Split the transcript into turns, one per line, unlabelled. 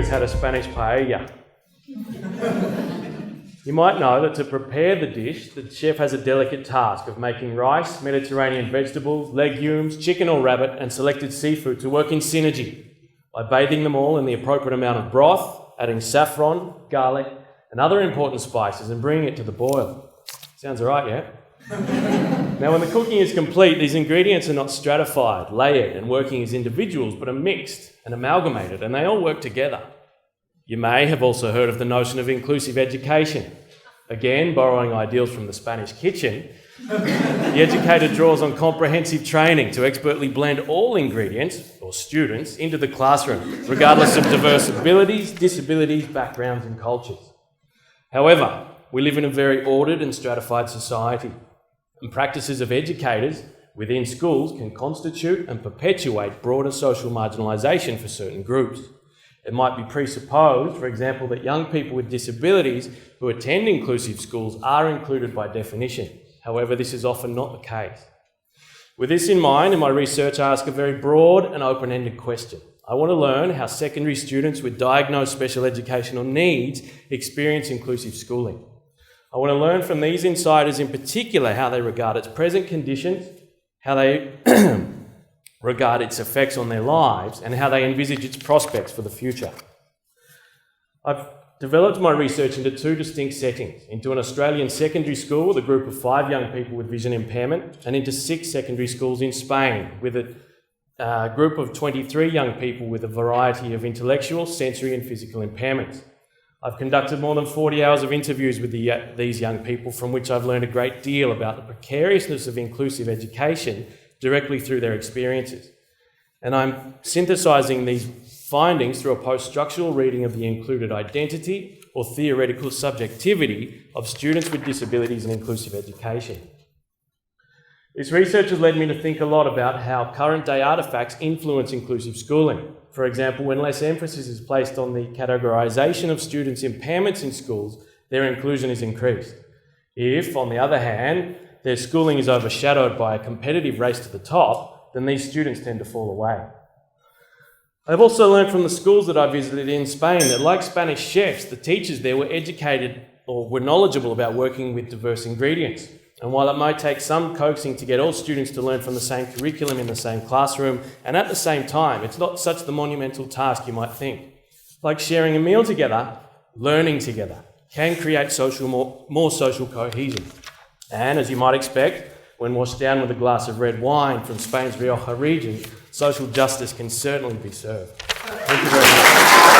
had a Spanish paella. You might know that to prepare the dish, the chef has a delicate task of making rice, Mediterranean vegetables, legumes, chicken or rabbit, and selected seafood to work in synergy by bathing them all in the appropriate amount of broth, adding saffron, garlic, and other important spices and bringing it to the boil. Sounds all right, yeah? Now, when the cooking is complete, these ingredients are not stratified, layered, and working as individuals, but are mixed and amalgamated, and they all work together. You may have also heard of the notion of inclusive education. Again, borrowing ideals from the Spanish kitchen, the educator draws on comprehensive training to expertly blend all ingredients, or students, into the classroom, regardless of diverse abilities, disabilities, backgrounds, and cultures. However, we live in a very ordered and stratified society, and practices of educators within schools can constitute and perpetuate broader social marginalisation for certain groups. It might be presupposed, for example, that young people with disabilities who attend inclusive schools are included by definition. However, this is often not the case. With this in mind, in my research, I ask a very broad and open-ended question. I want to learn how secondary students with diagnosed special educational needs experience inclusive schooling. I want to learn from these insiders in particular how they regard its present conditions, how they regard its effects on their lives, and how they envisage its prospects for the future. I've developed my research into two distinct settings, into an Australian secondary school with a group of 5 young people with vision impairment, and into 6 secondary schools in Spain with a group of 23 young people with a variety of intellectual, sensory and physical impairments. I've conducted more than 40 hours of interviews with these young people, from which I've learned a great deal about the precariousness of inclusive education directly through their experiences. And I'm synthesising these findings through a post-structural reading of the included identity or theoretical subjectivity of students with disabilities and inclusive education. This research has led me to think a lot about how current day artefacts influence inclusive schooling. For example, when less emphasis is placed on the categorisation of students' impairments in schools, their inclusion is increased. If, on the other hand, their schooling is overshadowed by a competitive race to the top, then these students tend to fall away. I've also learned from the schools that I visited in Spain that, like Spanish chefs, the teachers there were educated or were knowledgeable about working with diverse ingredients. And while it might take some coaxing to get all students to learn from the same curriculum in the same classroom and at the same time, it's not such the monumental task you might think. Like sharing a meal together, learning together can create more social cohesion. And as you might expect, when washed down with a glass of red wine from Spain's Rioja region, social justice can certainly be served. Thank you very much.